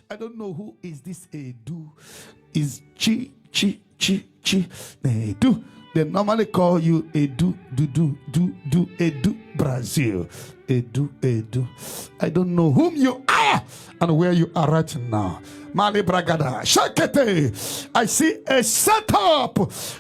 I don't know who is this Edu. Is Chi Edu. They normally call you Edu, Edu, Brazil. Edu. I don't know whom you are and where you are right now. Mali Bragada, Shakete. I see a setup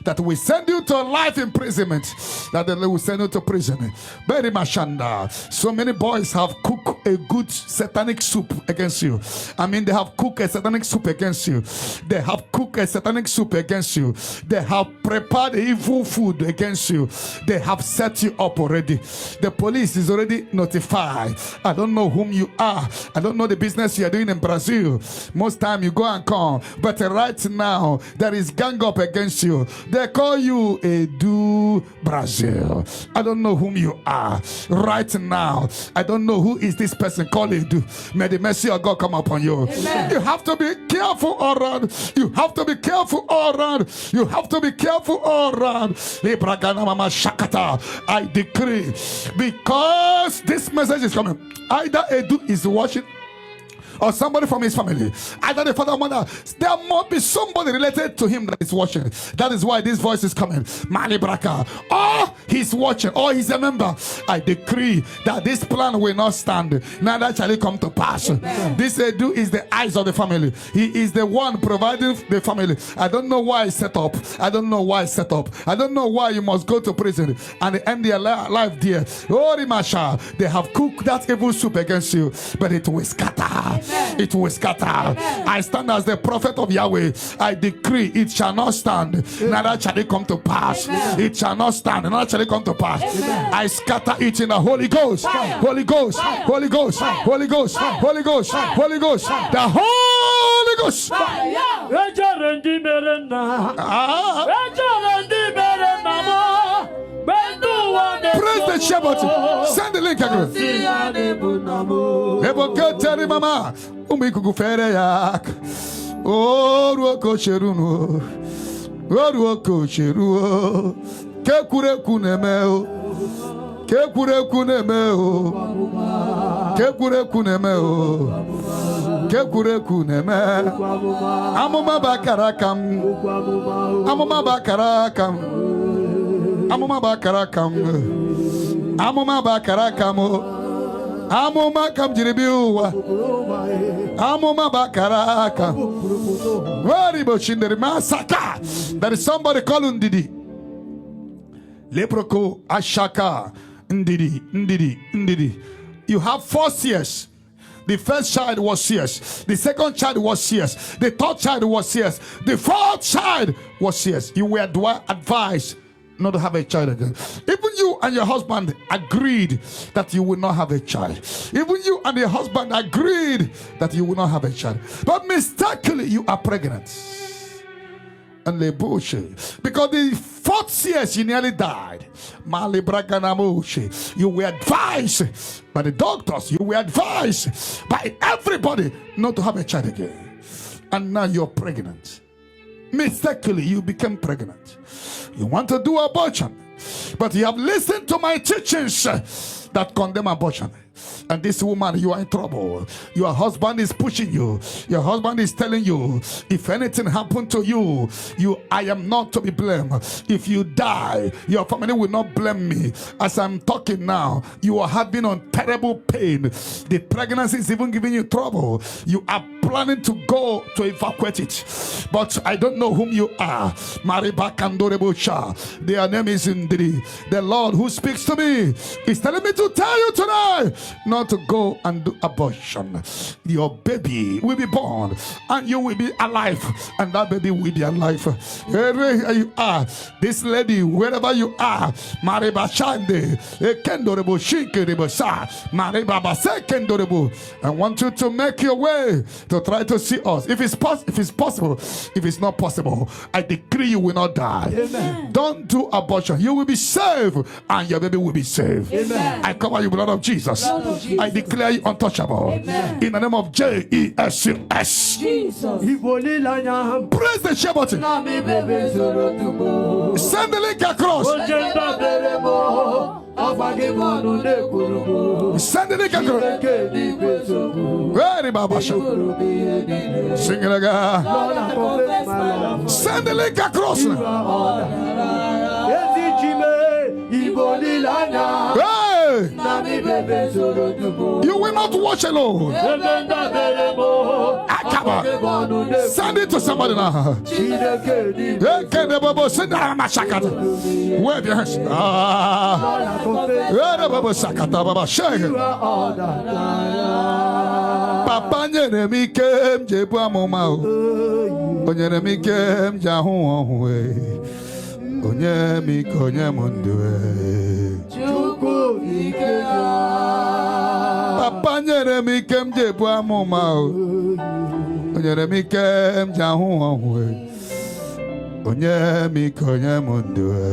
that will send you to life imprisonment. That they will send you to prison. Very mashanda. So many boys have cooked a good satanic soup against you. I mean, they have cooked a satanic soup against you. They have cooked a satanic soup against you. They have prepared evil food against you. They have set you up already. The police is already notified. I don't know whom you are. I don't know the business you are doing in Brazil. Most time you go and come, but right now there is gang up against you. They call you Edu Brazil. I don't know whom you are right now. I don't know who is this person called Edu. May the mercy of God come upon you. Amen. You have to be careful all around. You have to be careful all around. You have to be careful all around. I decree, because this message is coming, either Edu is watching or somebody from his family, either the father or mother, there must be somebody related to him that is watching. That is why this voice is coming. Mali Braka, or he's watching, or he's a member. I decree that this plan will not stand, neither shall it come to pass. Amen. This Edu is the eyes of the family. He is the one providing the family. I don't know why it's set up. I don't know why it's set up. I don't know why you must go to prison and end your life there. Oh, Rimasha, they have cooked that evil soup against you, but it will scatter. Amen. It will scatter. Amen. I stand as the prophet of Yahweh. I decree it shall not stand, neither shall it come to pass. Amen. It shall not stand, neither shall it come to pass. Amen. I scatter it in the Holy Ghost. Fire. Holy Ghost. Fire. Holy Ghost. Fire. Holy Ghost. Fire. Holy Ghost. Fire. Holy Ghost. Fire. The Holy Ghost. Press the share button. Send the link again. Eboketeri mama. Umikugufere yak. Oruoko cheruno. Oruoko cheruo. Kekure kunemeo. Kekure kunemeo. Kekure kunemeo. Kekure kuneme. Amuma bakarakam. Amuma bakarakam. Amuma bakarakam. Amuma bakarakam. Amuma kam jiribiwa. Amuma bakarakam. Waribo shinderi masaka. There is somebody calling Ndidi. Leproko ashaka. Ndidi. You have 4 years. The first child was CS. The second child was CS. The third child was CS. The fourth child was CS. You were advised not to have a child again. Even you and your husband agreed that you will not have a child. Even you and your husband agreed that you will not have a child. But mistakenly you are pregnant. And they bullshit. Because the 4th year you nearly died. You were advised by the doctors, you were advised by everybody not to have a child again. And now you're pregnant. Mistakenly you became pregnant. You want to do abortion, but you have listened to my teachings that condemn abortion. And this woman, you are in trouble. Your husband is pushing you. Your husband is telling you, if anything happened to you, I am not to be blamed. If you die, your family will not blame me. As I'm talking now, you are having on terrible pain. The pregnancy is even giving you trouble. You are planning to go to evacuate it, but I don't know whom you are. Their name is Ndidi. The Lord who speaks to me is telling me to tell you tonight not to go and do abortion. Your baby will be born and you will be alive, and that baby will be alive. Wherever you are, this lady, wherever you are, I want you to make your way to try to see us. If it's possible, if it's not possible, I decree you will not die. Amen. Don't do abortion. You will be saved and your baby will be saved. Amen. I cover you with the blood of Jesus. I declare you untouchable. Amen. In the name of Jesus. Press the share button. Send the link across. Send the link across. Very Baba. Sing it again. Send the link across. Hey! You will not watch alone. Send it to somebody now. Wave your hands. Papa nyeremi kem jebu amoma. Onyeremi kem jahu onwe. Onyemi konye munduwe. Papa nyeremi kem jebu amoma. Onyeremi kem jahu onwe. Onyemi konye munduwe.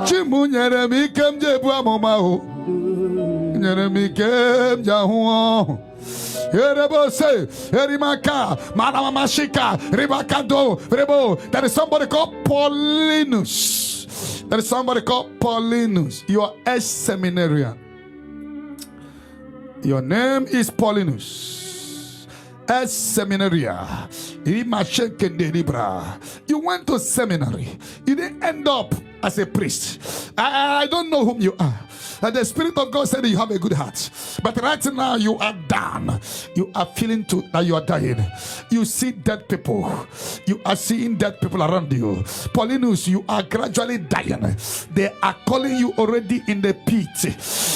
Chimu nyeremi kem jebu amoma. Nyeremi kem jahu onwe. There is somebody called Paulinus. There is somebody called Paulinus. You are a seminarian. Your name is Paulinus. A seminarian. You went to seminary. You didn't end up as a priest. I don't know whom you are. And the Spirit of God said that you have a good heart. But right now you are down. You are feeling that you are dying. You see dead people. You are seeing dead people around you. Paulinus, you are gradually dying. They are calling you already in the pit.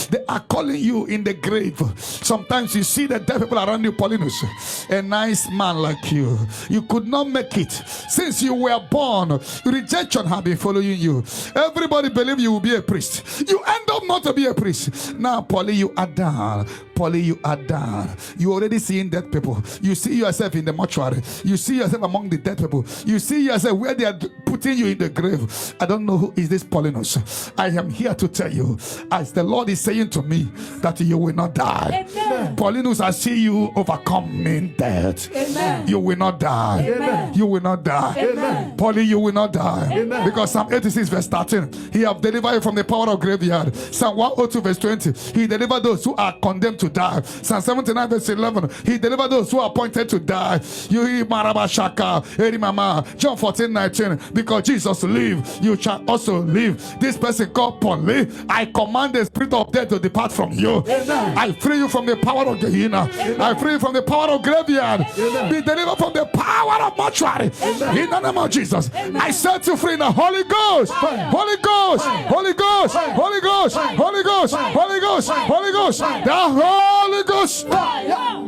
They are calling you in the grave. Sometimes you see the dead people around you, Paulinus. A nice man like you. You could not make it. Since you were born, rejection has been following you. Everybody believe you will be a priest. You end up not to be a priest. Now, Paulie, you are down. Paulie, you are down. You already seeing dead people. You see yourself in the mortuary. You see yourself among the dead people. You see yourself where they are putting you in the grave. I don't know who is this Paulinus. I am here to tell you, as the Lord is saying to me, that you will not die. Amen. Paulinus, I see you overcoming death. Amen. You will not die. Amen. You will not die. Amen. Paulie, you will not die. Amen. Because Psalm 86 verse 13, he have delivered you from the power of graveyard. Psalm 102 verse 20, he delivered those who are condemned to die. Psalm 79 verse 11, he delivered those who are appointed to die. You Marabashaka, Mama. John 14:19, because Jesus live, you shall also live. This person called Paulie, I command the spirit of death to depart from you. Amen. I free you from the power of Gehenna. I free you from the power of graveyard. Amen. Be delivered from the power of mortuary. Amen. In the name of Jesus. Amen. I set you free in the Holy Ghost. Holy Ghost. Holy Ghost. Holy Ghost. Holy Ghost. Holy Ghost. Holy Ghost. The Holy Ghost.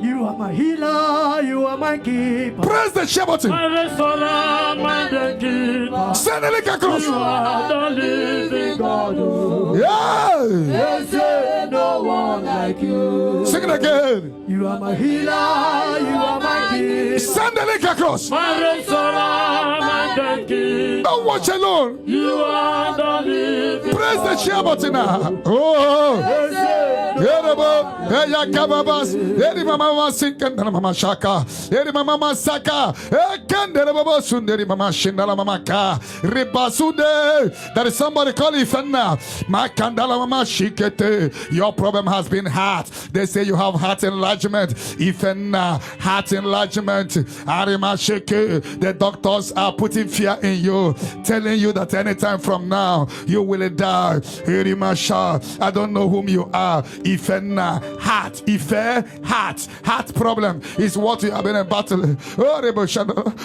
You are my healer. You are my keeper. Press the share button. My restorer, my keeper. Send the link across. You are the living God. Yeah. There's no one like you. Sing it again. You are my healer. You are my keeper. Send the link across. My restorer, my keeper. Don't watch alone. You are the living. Press the share button now. Oh. Eri mama sinken mama shaka. Eri mama saka. Ekendere baba sunderi mama shindala mama ka. Ribasude. There is somebody call Ifenna. Makandala mama shikete. Your problem has been heart. They say you have heart enlargement. Ifenna, heart enlargement. Arima sheke. The doctors are putting fear in you, telling you that anytime from now you will die. Erimasha. I don't know whom you are. Ifenna, heart. Ife, heart problem is what you have been in battle. Oh,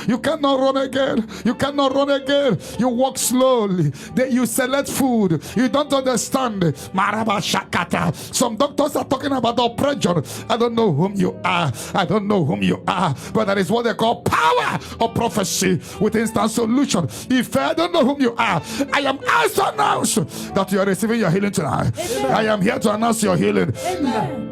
you cannot run again. You cannot run again. You walk slowly. You select food. You don't understand. Maraba Shakata. Some doctors are talking about oppression. I don't know whom you are. I don't know whom you are. But that is what they call power of prophecy with instant solution. If I don't know whom you are, I am asked to announce that you are receiving your healing tonight. Amen. I am here to announce your healing. Amen.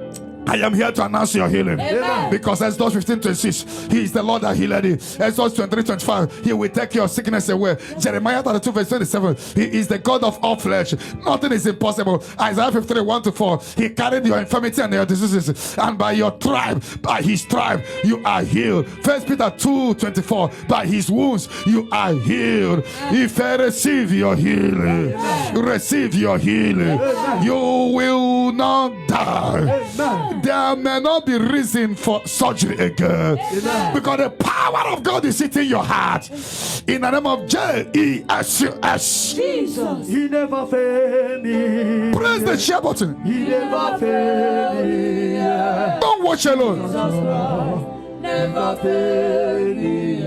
I am here to announce your healing. Amen. Because Exodus 15:26, He is the Lord that healed you. Exodus 23:25, He will take your sickness away. Jeremiah 32:27, He is the God of all flesh. Nothing is impossible. Isaiah 53:1-4, He carried your infirmity and your diseases, and by your tribe, by His tribe, you are healed. 1 Peter 2:24, by His wounds you are healed. If I receive your healing, receive your healing, you will not die. There may not be reason for surgery again. Because the power of God is sitting in your heart. In the name of Jesus. Jesus. He never failed me. Press the share button. He never failed me. Don't watch alone. Never failed me.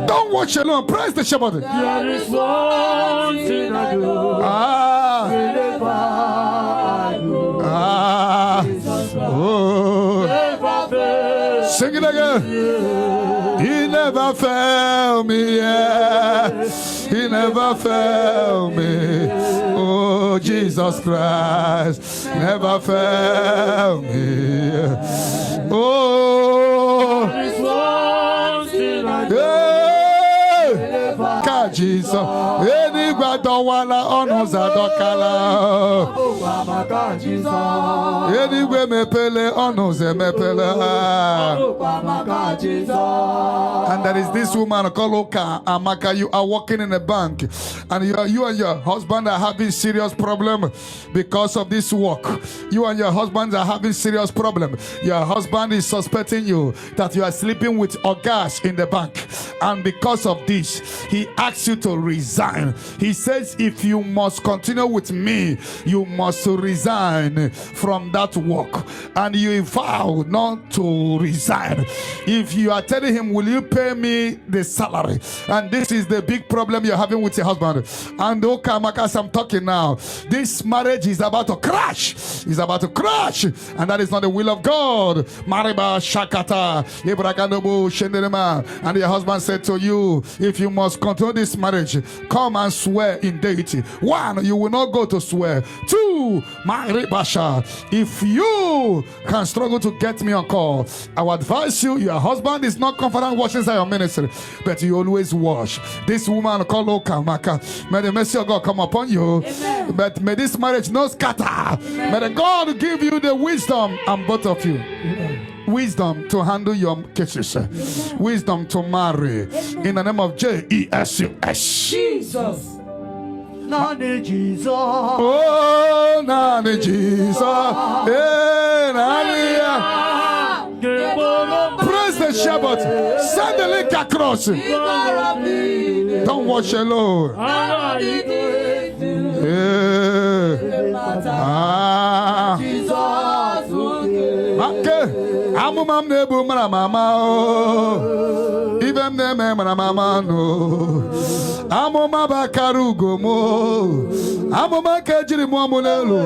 Don't watch alone. Press the share button. There is one thing I do. Wherever I go. Oh. Never failed. Sing it again. He never failed me. Yeah. He never failed me. Oh, Jesus Christ never failed me. Oh, There is one thing I do. ka Jesus. Enigba dọwala ọnụ ụzọ adọkala. Maka Jesus. Enigwe mepele ọnụ ụzọ emepele. Maka Jesus. And there is this woman called Oka Amaka. You are working in a bank, and you and your husband are having serious problem because of this work. You and your husband are having serious problem. Your husband is suspecting you that you are sleeping with orgas in the bank, and because of this, he asks you to resign. He says, if you must continue with me, you must resign from that work, and you vow not to resign. If you are telling him, will you pay me the salary? And this is the big problem you're having with your husband. And Okamaka, as I'm talking now, this marriage is about to crash. It's about to crash, and that is not the will of God. Mariba Shakata, Ibraganobu Shenderema. And your husband said to you, if you must continue this marriage, come and swear in deity. 1, you will not go to swear. 2, Maribasha, if you can struggle to get me on call, I would advise you, your husband is not confident washing inside your ministry, but you always wash. This woman called Okamaka, may the mercy of God come upon you. Amen. But may this marriage not scatter. Amen. May the God give you the wisdom, and both of you. Amen. Wisdom to handle your cases. Amen. Wisdom to marry. Amen. In the name of Jesus. Jesus. Nani Jesus. Oh, Nani Jesus. Hey, Nani. Press the share button. Send the link across. Don't watch alone. Okay. I'm nebu mama. Even them mama no. I'm bakarugo mo. I'm kajiri mo mulelo.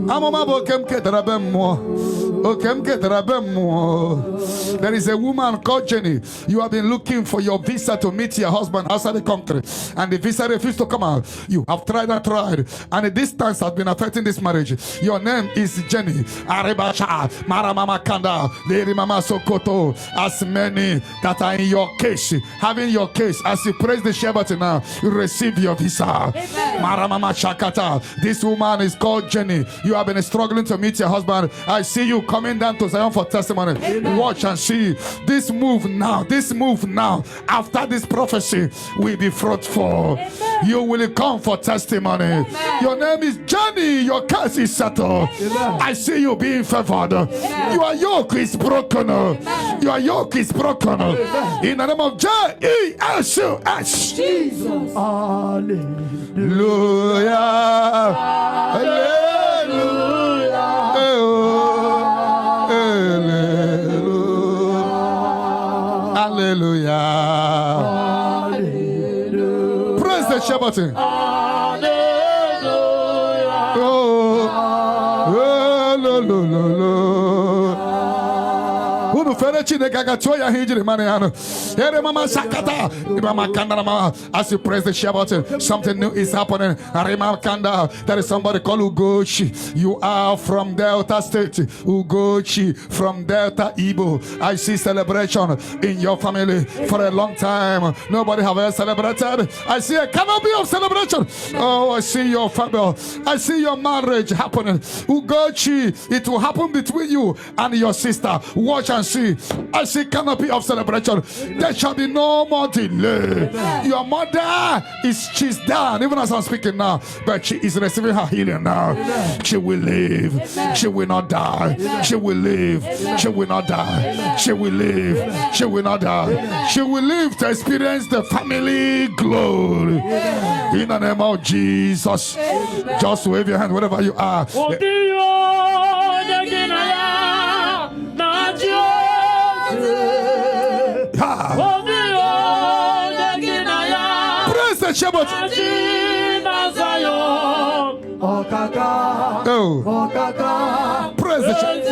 I'm bokem ketrabem mo. There is a woman called Jenny. You have been looking for your visa to meet your husband outside the country, and the visa refused to come out. You have tried and tried, and the distance has been affecting this marriage. Your name is Jenny. Arebacha, Maramama Kanda, Lady Mama Sokoto. As many that are in your case, having your case, as you press the share button now, you receive your visa. Maramama Shakata. This woman is called Jenny. You have been struggling to meet your husband. I see you coming down to Zion for testimony. Amen. Watch and see. This move now, after this prophecy will be fruitful. Amen. You will come for testimony. Amen. Your name is Johnny. Your case is settled. Amen. I see you being favored. Amen. Your yoke is broken. Amen. Your yoke is broken. Amen. In the name of Jesus. Jesus. Hallelujah. Hallelujah. Hallelujah. Hallelujah. Praise the share button. Hallelujah. Oh, As you press the share button, something new is happening. There is somebody called Ugochi. You are from Delta State. Ugochi from Delta Igbo. I see celebration in your family for a long time. Nobody have ever celebrated. I see a canopy of celebration. Oh, I see your family. I see your marriage happening. Ugochi, it will happen between you and your sister. Watch and see. I see canopy of celebration. There shall be no more delay. Your mother she's down, even as I'm speaking now, but she is receiving her healing now. She will live. She will not die. She will live. She will not die. She will live. She will not die. She will live to experience the family glory. In the name of Jesus. Just wave your hand wherever you are. Praise the shepherd. Oh, praise the shepherd.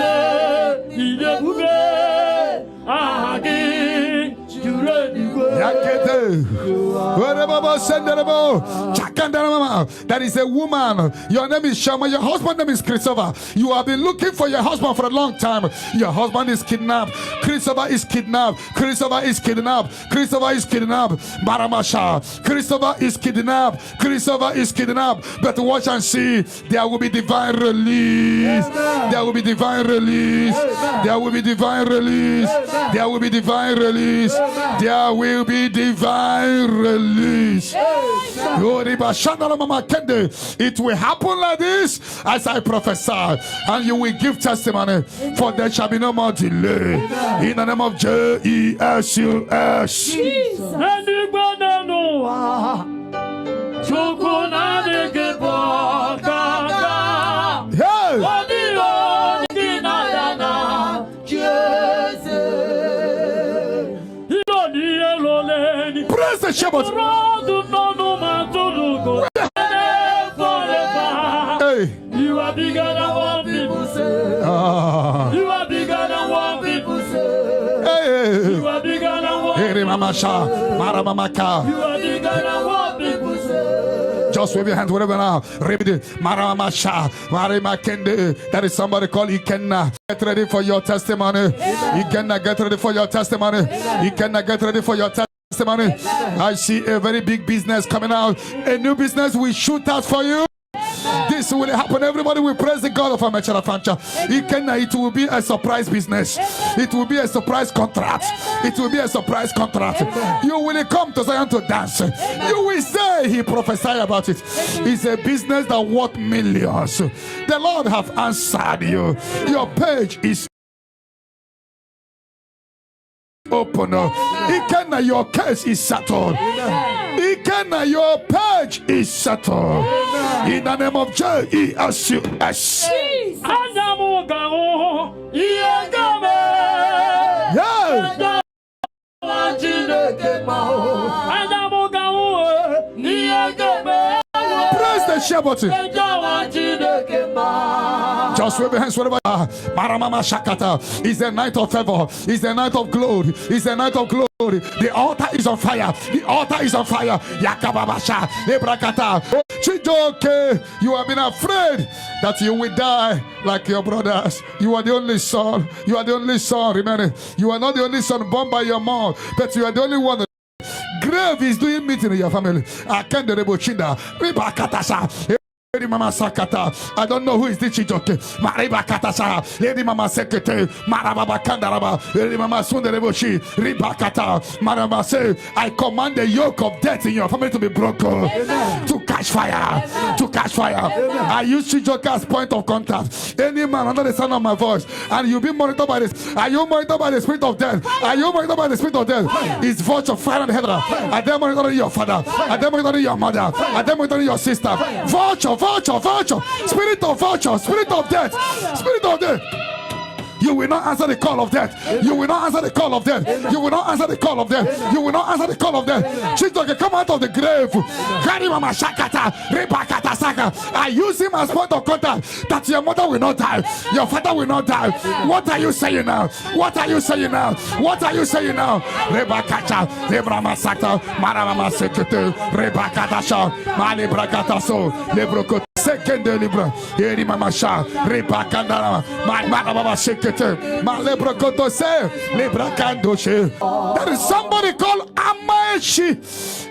That is a woman. Your name is Shama. Your husband's name is Christopher. You have been looking for your husband for a long time. Your husband is kidnapped. Christopher is kidnapped. Christopher is kidnapped. Christopher is kidnapped. Maramasha. Christopher is kidnapped. Christopher is kidnapped. But watch and see. There will be divine release. There will be divine release. There will be divine release. There will be divine release. There will be divine release. It will happen like this as I prophesy, and you will give testimony, for there shall be no more delay. In the name of Jesus. Praise the shepherd. Hey. You are bigger than what people say. You are bigger than what people say. Hey. You are bigger than what people say. You are bigger than what people say. Just wave your hands wherever now. That is somebody called Ikenna. Get ready for your testimony. Ikenna, get ready for your testimony. Ikenna, get ready for your testimony. I see a very big business coming out. A new business will shoot out for you. This will happen. Everybody will praise the God of our marital franchise. It will be a surprise business. It will be a surprise contract. It will be a surprise contract. You will come to Zion to dance. You will say he prophesied about it. It's a business that worth millions. The Lord have answered you. Your page is open. Ikenna, your case is settled. Ikenna, your page is settled. In the name of Jesus. Yeah. Press the share button. Just wave your hands wherever you are. Maramama Shakata. It's the night of favor. It's the night of glory. It's the night of glory. The altar is on fire. The altar is on fire. Yakababasha. Ebrakata. Chijoke. You have been afraid that you will die like your brothers. You are the only son. You are the only son. Remember, you are not the only son born by your mom, but you are the only one. Grave is doing meeting in your family. I can't Mama Sakata. I don't know who is this Chijoke. Mariba Katasa. Lady Mama Sekete. Marababa Kandaraba. Lady Mama Sundereboshi. Ribakata. Maraba say, I command the yoke of death in your family to be broken. To catch fire. To catch fire. I use Chijoke as point of contact. Any man under the sound of my voice, and you'll be monitored by this. Are you monitored by the spirit of death? Are you monitored by the spirit of death? It's vulture fire on the head. Are they monitoring your father? Are they monitoring your mother? Are they monitoring your sister? Vulture. Spirit of vulture, spirit of death, spirit of death. You will not answer the call of death. You will not answer the call of death. You will not answer the call of death. You will not answer the call of death. Jesus, come out of the grave. I use him as point of contact that your mother will not die. Your father will not die. What are you saying now? What are you saying now? What are you saying now? Rebakacha, Lebramasata, Maramama Sekete, Rebakatasha, Malibrakataso, Lebrokot. Second libra, Eri Mamasha, Rebakandana, Marababa Sekete, Malebrokotose, Lebrakandoshe. There is somebody called Amechi.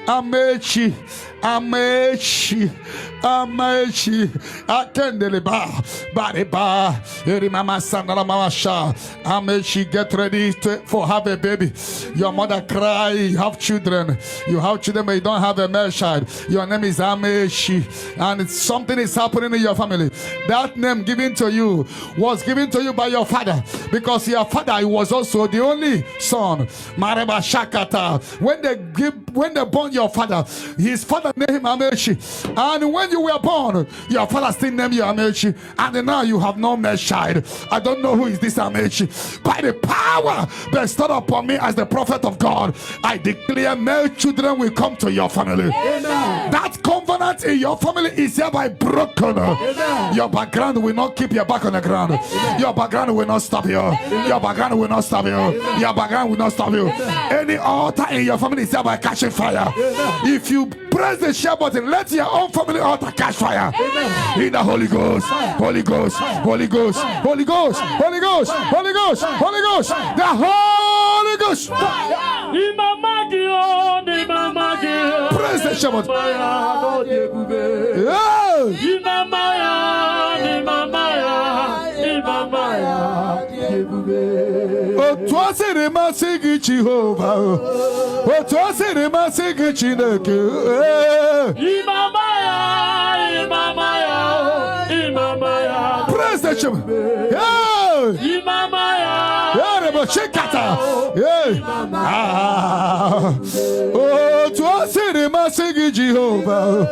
Amechi. Amechi, Amechi, Akendeleba, Bariba, Erimama Sandala Mamasha, Amechi, get ready for have a baby. Your mother cry, you have children, but you don't have a male child. Your name is Amechi, and something is happening in your family. That name given to you was given to you by your father, because your father was also the only son. Mareba Shakata. When they born your father, his father named him Amechi, and when you were born, your father still named you Amechi, and now you have no male child. I don't know who is this Amechi. By the power bestowed upon me as the prophet of God, I declare male children will come to your family. Amen. That covenant in your family is hereby broken. Amen. Your background will not keep your back on the ground. Amen. Your background will not stop you. Amen. Your background will not stop you. Amen. Your background will not stop you. Amen. Any altar in your family is hereby catching fire. Amen. If you press the share button, let your own family altar catch fire. Amen. In the Holy Ghost, Holy Ghost, Holy Ghost, Holy Ghost, Holy Ghost, Holy Ghost, Holy Ghost, the Holy Ghost. Press the share button. Toi c'est le masque Jehovah. Toi c'est le masque Chineke. Imamaya. Praise the Lord. Imamaya. Oh, toi c'est le masque Jehovah.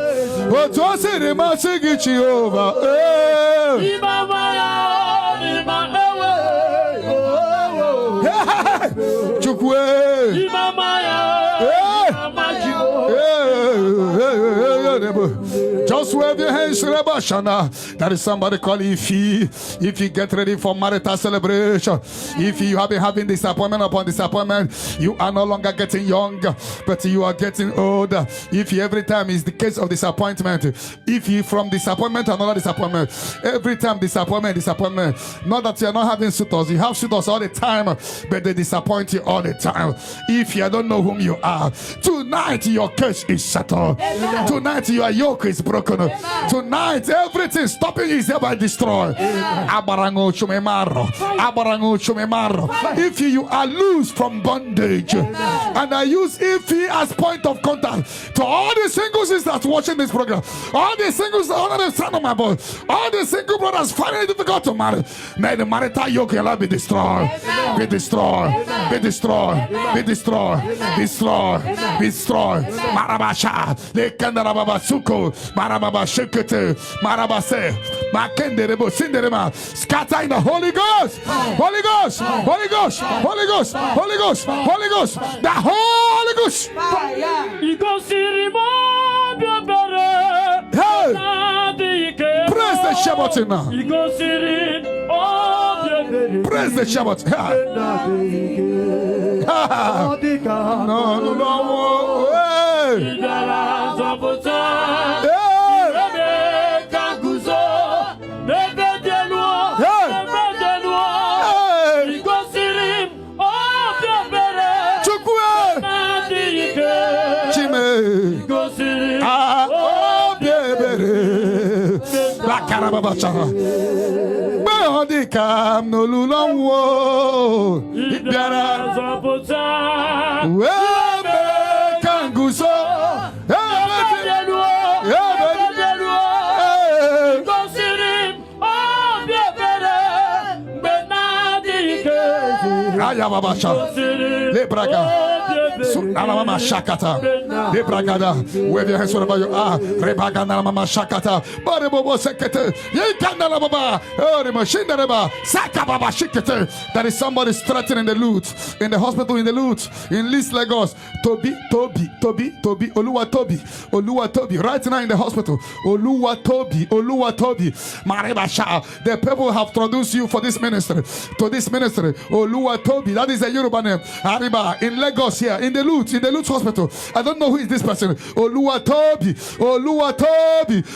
Oh, toi c'est le masque Jehovah. Imamaya. Just wave your hands, Rebashana. That is somebody calling Ify. If you get ready for marital celebration, if you have been having disappointment upon disappointment, you are no longer getting young, but you are getting older. If you every time is the case of disappointment, if you from disappointment to another disappointment, every time disappointment. Not that you are not having suitors, you have suitors all the time, but they disappoint you all the time. If you don't know whom you are, tonight your case is settled. Amen. Tonight your yoke is broken. Amen. Tonight everything stopping you is hereby destroyed. If you are loose from bondage, amen, and I use Ify as point of contact to all the single sisters watching this program, all the singles under the sound of my voice, all the single brothers finding it difficult to marry, may the marital yoke in your life be destroyed. Amen. Be destroyed. Amen. Be destroyed. Amen. Be destroyed. Amen. Destroyed. Amen. Destroyed. Marabasha, the Kandarababa Suko, Marababa Shekete, Marabase, Makenderebo, Sinderema, scatter in the Holy Ghost, Holy Ghost, Holy Ghost, Holy Ghost, Holy Ghost, Holy Ghost, the Holy Ghost. Hey, press the Shabbat now. Press the Shabbat. No. Hey. Cam no long wo biara we kanguso aya babasha le braga Mama Shakata, Wave your hands wherever you are. Rebagana mama shakata. Barebobo sekete. Yekandala baba. Oh, the machine reba. Sakababa shikete. That is somebody threatening the loot in the hospital, in the loot in East Lagos. Toby, Oluwa Toby, right now in the hospital. Oluwa Toby. Marebasha. The people have introduced you for this ministry, to this ministry. Oluwa Toby, that is a Yoruba name. Ariba in Lagos here, in the loot hospital. I don't know who is this person. Oluwa Toby.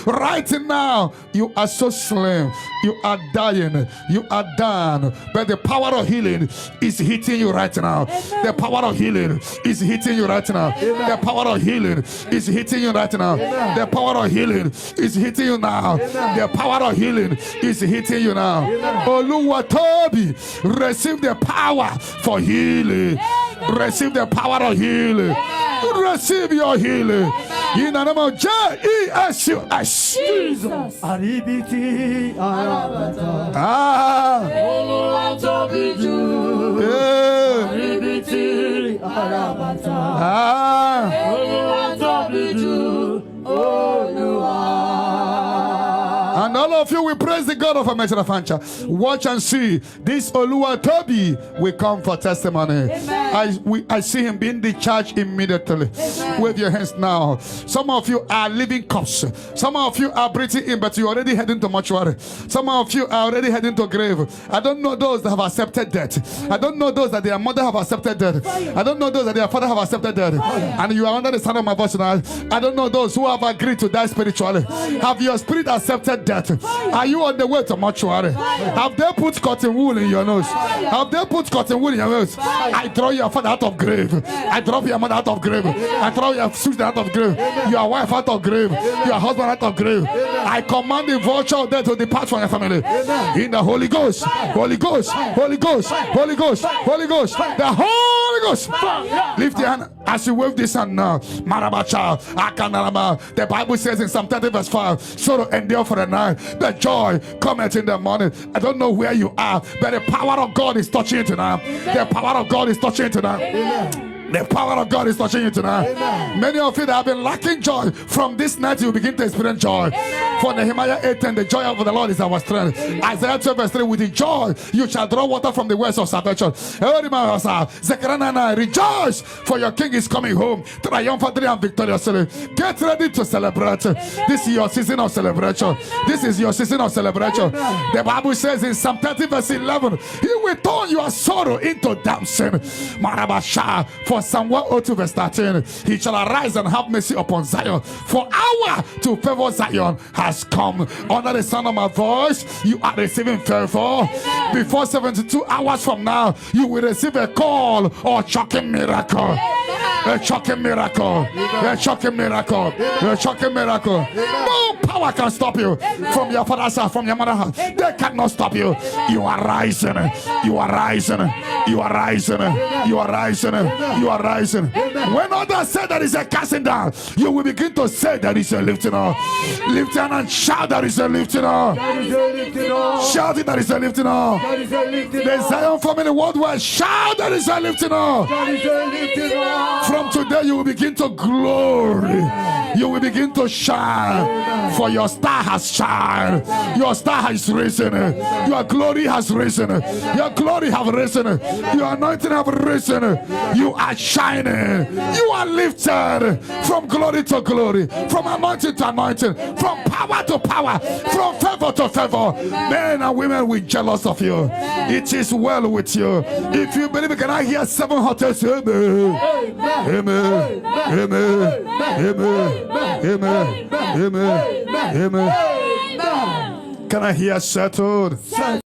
Right now, you are so slim, you are dying, you are done. But the power of healing is hitting you right now. Amen. The power of healing is hitting you right now. Amen. The power of healing is hitting you right now. Amen. The power of healing is hitting you now. Amen. The power of healing is hitting you now. Amen. Oluwa Toby, receive the power for healing. Amen. Receive the power of healing. Amen. Receive your healing. Amen. In the name of Jesus. Jesus. Aribiti Arabata. Oluwa Tobi Ju. Yeah. Aribiti Arabata. Oluwa Tobi Ju. Oluwa. And all of you will praise the God of Ametra Fancha. Watch and see. This Oluwa Toby will come for testimony. I see him being discharged immediately. Amen. Wave your hands now. Some of you are living corpse. Some of you are breathing in, but you already heading to mortuary. Some of you are already heading to grave. I don't know those that have accepted death. I don't know those that their mother have accepted death. I don't know those that their father have accepted death. And you are under the sound of my voice now. I don't know those who have agreed to die spiritually. Have your spirit accepted death? Are you on the way to mortuary? Have they put cotton wool in your nose? Have they put cotton wool in your nose? I throw your father out of grave. I throw your mother out of grave. I throw your sister out of grave. Your wife out of grave. Your husband out of grave. I command the vulture of death to depart from your family. In the Holy Ghost. Holy Ghost. Holy Ghost. Holy Ghost. Holy Ghost. The Holy Ghost. Lift your hand as you wave this hand now. Marabacha. Akanarama. The Bible says in Psalm 30 verse 5, sorrow endure for the night, the joy cometh in the morning. I don't know where you are, but the power of God is touching you tonight. The power of God is touching you tonight. Amen. The power of God is touching you tonight. Amen. Many of you that have been lacking joy, from this night you begin to experience joy. Amen. For Nehemiah 8:10, the joy of the Lord is our strength. Isaiah 12 verse 3, with the joy you shall draw water from the wells of salvation. Zechariah 9, rejoice, for your king is coming home triumphantly and victoriously. Get ready to celebrate. This is your season of celebration. This is your season of celebration. The Bible says in Psalm 30 verse 11, he will turn your sorrow into dancing. Marabasha. For Psalm 102 verse 13, he shall arise and have mercy upon Zion, for hour to favor Zion has come. Under the sound of my voice, you are receiving favor. Before 72 hours from now, you will receive a call or shocking miracle. A shocking miracle. A shocking miracle. A shocking miracle. No power can stop you from your father's house, from your mother's house. They cannot stop you. You are rising. You are rising. You are rising. You are rising. You are rising. When others say there is a casting down, you will begin to say there is a lifting up. Lift your hand and shout there is a lifting up. Shout it, there is a lifting up. The Zion family worldwide, shout there is a lifting up. From today you will begin to glory. You will begin to shine. For your star has shined. Your star has risen. Your glory has risen. Your glory have risen. Your anointing have risen. You are shining. You are lifted from glory to glory, from anointing to anointing, from power to power, from favor to favor. Men and women will jealous of you. It is well with you. If you believe it, can I hear 7 hotels? Amen. Amen. Amen. Amen. Amen. Amen. Amen. Can I hear settled?